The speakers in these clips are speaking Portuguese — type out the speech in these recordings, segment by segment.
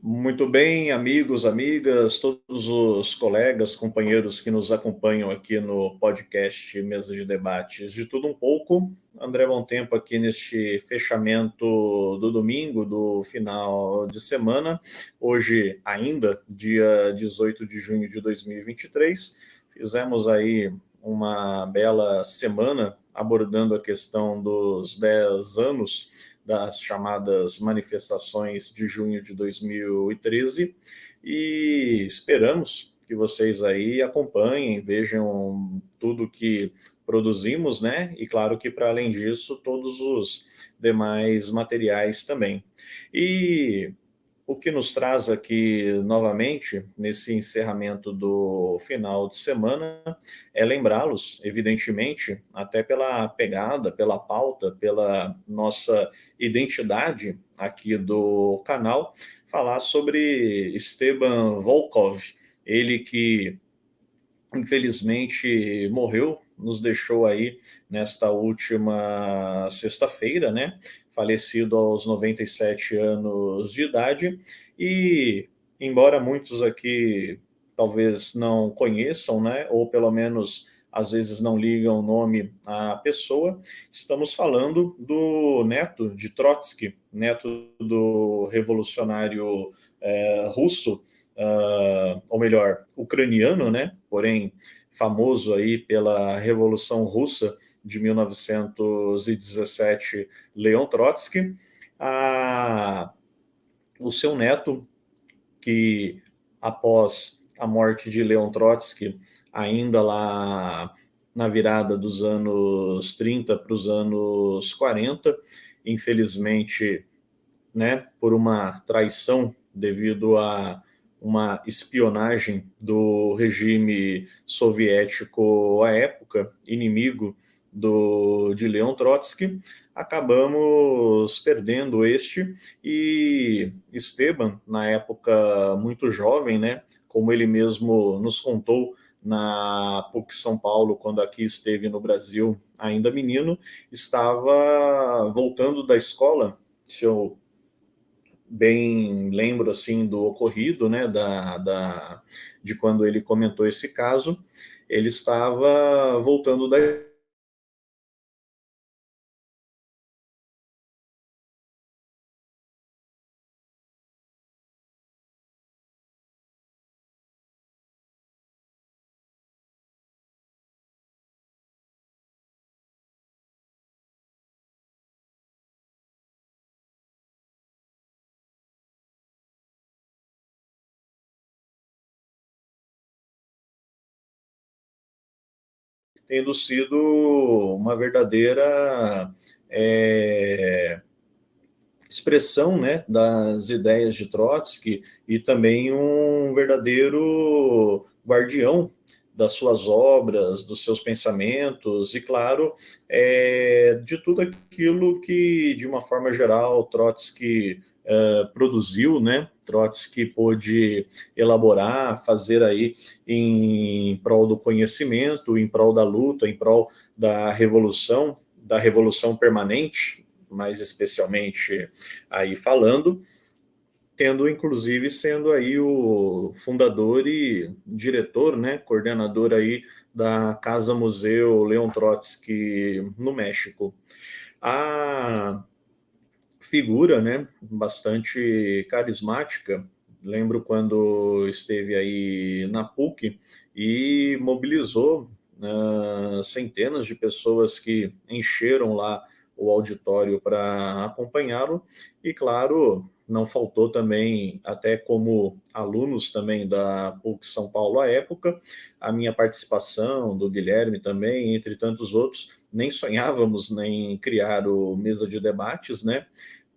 Muito bem, amigos, amigas, todos os colegas, companheiros que nos acompanham aqui no podcast Mesa de Debates de Tudo Um Pouco. André Bom Tempo aqui neste fechamento do domingo, do final de semana. Hoje ainda, dia 18 de junho de 2023. Fizemos aí uma bela semana abordando a questão dos 10 anos das chamadas manifestações de junho de 2013 e esperamos que vocês aí acompanhem, vejam tudo que produzimos, né? E claro que para além disso, todos os demais materiais também. E o que nos traz aqui novamente, nesse encerramento do final de semana, é lembrá-los, evidentemente, até pela pegada, pela pauta, pela nossa identidade aqui do canal, falar sobre Esteban Volkov, ele que infelizmente morreu, nos deixou aí nesta última sexta-feira, né? Falecido aos 97 anos de idade. E, embora muitos aqui talvez não conheçam, né? Ou pelo menos às vezes não ligam o nome à pessoa, estamos falando do neto de Trotsky, neto do revolucionário russo, ou melhor, ucraniano, né? Porém famoso aí pela Revolução Russa de 1917, Leon Trotsky, a, o seu neto, que após a morte de Leon Trotsky, ainda lá na virada dos anos 30 para os anos 40, infelizmente, né, por uma traição devido a uma espionagem do regime soviético à época, inimigo de Leon Trotsky, acabamos perdendo este, e Esteban, na época muito jovem, né, como ele mesmo nos contou na PUC São Paulo, quando aqui esteve no Brasil, ainda menino, estava voltando da escola, se eu bem lembro assim do ocorrido, né, de quando ele comentou esse caso, ele estava voltando da tendo sido uma verdadeira expressão, né, das ideias de Trotsky e também um verdadeiro guardião das suas obras, dos seus pensamentos e, claro, de tudo aquilo que, de uma forma geral, Trotsky produziu, né? Trotsky pôde elaborar, fazer aí em prol do conhecimento, em prol da luta, em prol da revolução permanente, mais especialmente aí falando, tendo inclusive sendo aí o fundador e diretor, né, coordenador aí da Casa Museu Leon Trotsky no México. A figura, né, bastante carismática. Lembro quando esteve aí na PUC e mobilizou centenas de pessoas que encheram lá o auditório para acompanhá-lo e, claro, não faltou também, até como alunos também da PUC São Paulo à época, a minha participação, do Guilherme também, entre tantos outros. Nem sonhávamos em criar o Mesa de Debates, né?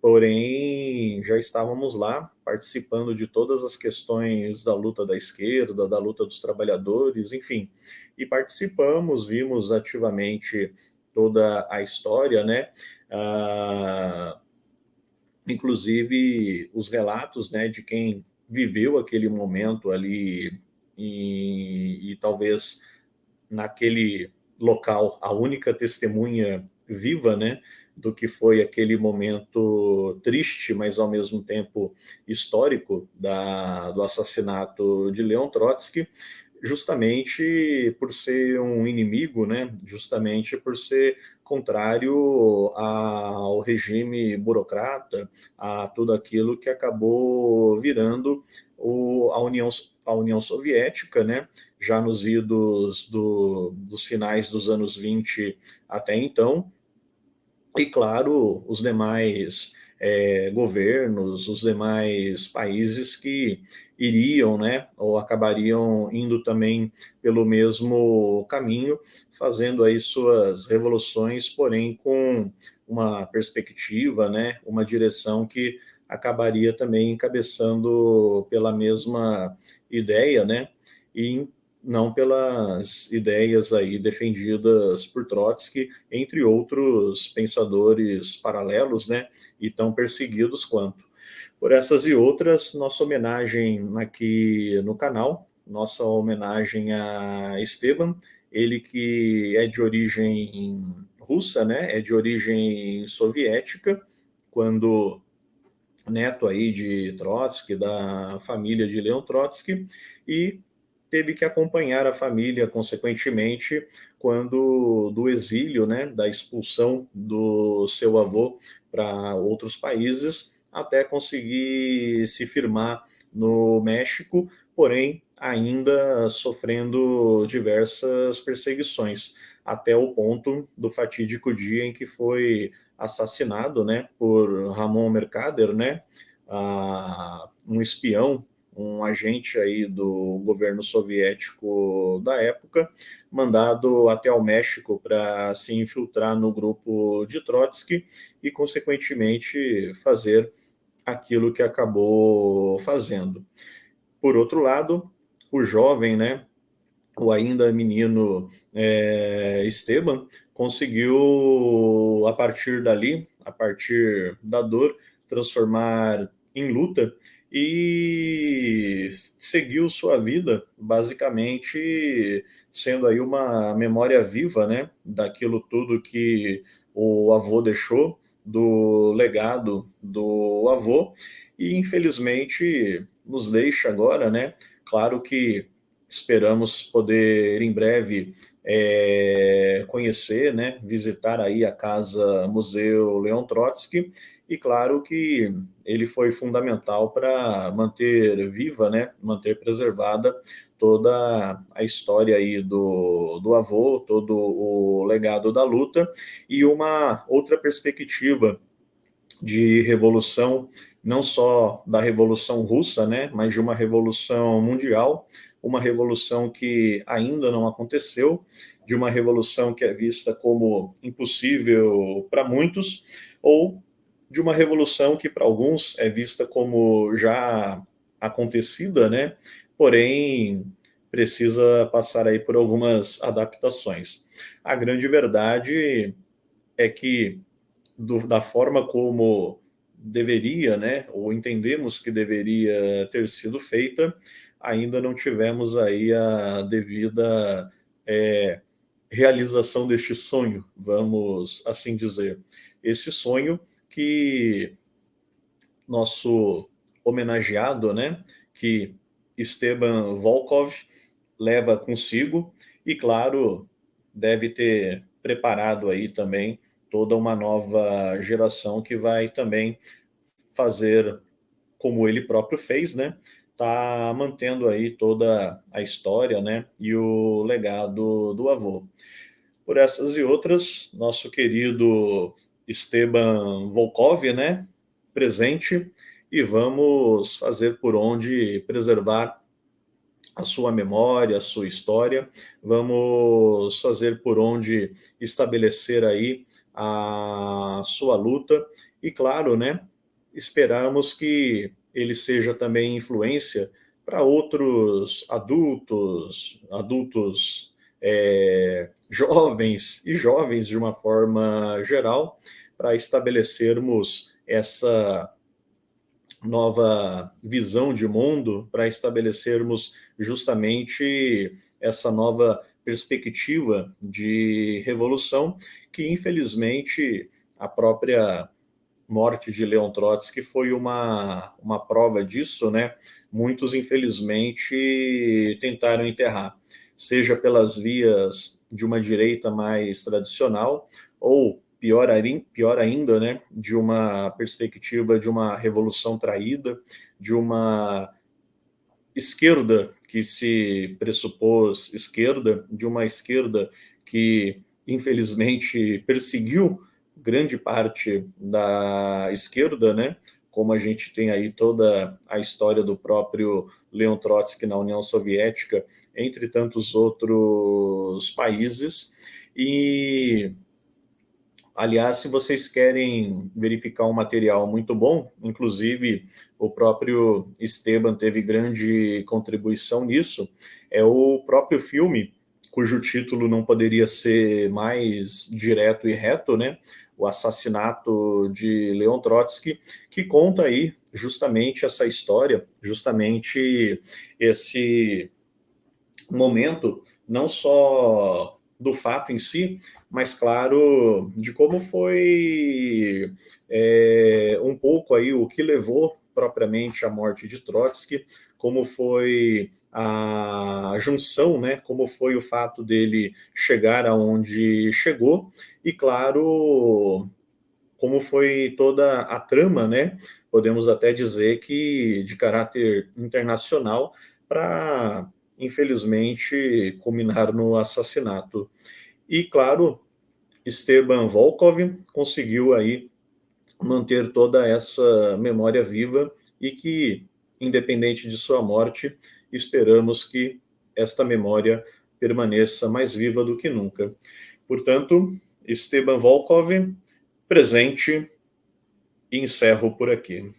Porém, já estávamos lá participando de todas as questões da luta da esquerda, da luta dos trabalhadores, enfim, e participamos, vimos ativamente toda a história, né? Ah, inclusive os relatos, né, de quem viveu aquele momento ali e talvez naquele local a única testemunha viva, né, do que foi aquele momento triste, mas ao mesmo tempo histórico do assassinato de Leon Trotsky, justamente por ser um inimigo, né, justamente por ser contrário ao regime burocrata, a tudo aquilo que acabou virando a União Soviética, né, já nos idos dos finais dos anos 20 até então, e claro, os demais governos, os demais países que iriam, né, ou acabariam indo também pelo mesmo caminho, fazendo aí suas revoluções, porém com uma perspectiva, né, uma direção que acabaria também encabeçando pela mesma ideia, né, e não pelas ideias aí defendidas por Trotsky, entre outros pensadores paralelos, né, e tão perseguidos quanto. Por essas e outras, nossa homenagem aqui no canal, nossa homenagem a Esteban, ele que é de origem russa, né, é de origem soviética, quando neto aí de Trotsky, da família de Leon Trotsky, e teve que acompanhar a família, consequentemente, quando do exílio, né, da expulsão do seu avô para outros países, até conseguir se firmar no México, porém ainda sofrendo diversas perseguições, até o ponto do fatídico dia em que foi assassinado, né, por Ramon Mercader, né, um espião, um agente aí do governo soviético da época, mandado até o México para se infiltrar no grupo de Trotsky e, consequentemente, fazer aquilo que acabou fazendo. Por outro lado, o jovem, né, o ainda menino Esteban, conseguiu, a partir dali, a partir da dor, transformar em luta e seguiu sua vida, basicamente sendo aí uma memória viva, né, daquilo tudo que o avô deixou, do legado do avô, e infelizmente nos deixa agora, né, claro que esperamos poder em breve conhecer, né, visitar aí a Casa Museu Leon Trotsky, e claro que ele foi fundamental para manter viva, né, manter preservada toda a história aí do avô, todo o legado da luta, e uma outra perspectiva de revolução, não só da Revolução Russa, né, mas de uma revolução mundial, uma revolução que ainda não aconteceu, de uma revolução que é vista como impossível para muitos, ou de uma revolução que para alguns é vista como já acontecida, né, porém precisa passar aí por algumas adaptações. A grande verdade é que da forma como deveria, né, ou entendemos que deveria ter sido feita, ainda não tivemos aí a devida realização deste sonho, vamos assim dizer. Esse sonho que nosso homenageado, né, que Esteban Volkov leva consigo, e claro, deve ter preparado aí também toda uma nova geração que vai também fazer como ele próprio fez, né? Tá mantendo aí toda a história, né? E o legado do avô. Por essas e outras, nosso querido Esteban Volkov, né? Presente, e vamos fazer por onde preservar a sua memória, a sua história, vamos fazer por onde estabelecer aí a sua luta, e claro, né, esperamos que ele seja também influência para outros adultos jovens e jovens de uma forma geral, para estabelecermos essa nova visão de mundo, para estabelecermos justamente essa nova perspectiva de revolução que, infelizmente, a própria morte de Leon Trotsky foi uma prova disso, né? Muitos, infelizmente, tentaram enterrar, seja pelas vias de uma direita mais tradicional, ou pior ainda, né, de uma perspectiva de uma revolução traída, de uma esquerda que se pressupôs esquerda, de uma esquerda que, infelizmente, perseguiu grande parte da esquerda, né? Como a gente tem aí toda a história do próprio Leon Trotsky na União Soviética, entre tantos outros países. E, aliás, se vocês querem verificar um material muito bom, inclusive o próprio Esteban teve grande contribuição nisso, é o próprio filme, cujo título não poderia ser mais direto e reto, né? O Assassinato de Leon Trotsky, que conta aí justamente essa história, justamente esse momento, não só do fato em si, mas, claro, de como foi um pouco aí o que levou propriamente à morte de Trotsky, como foi a junção, né, como foi o fato dele chegar aonde chegou, e, claro, como foi toda a trama, né, podemos até dizer que de caráter internacional, para, infelizmente, culminar no assassinato. E, claro, Esteban Volkov conseguiu aí manter toda essa memória viva e que, independente de sua morte, esperamos que esta memória permaneça mais viva do que nunca. Portanto, Esteban Volkov, presente, e encerro por aqui.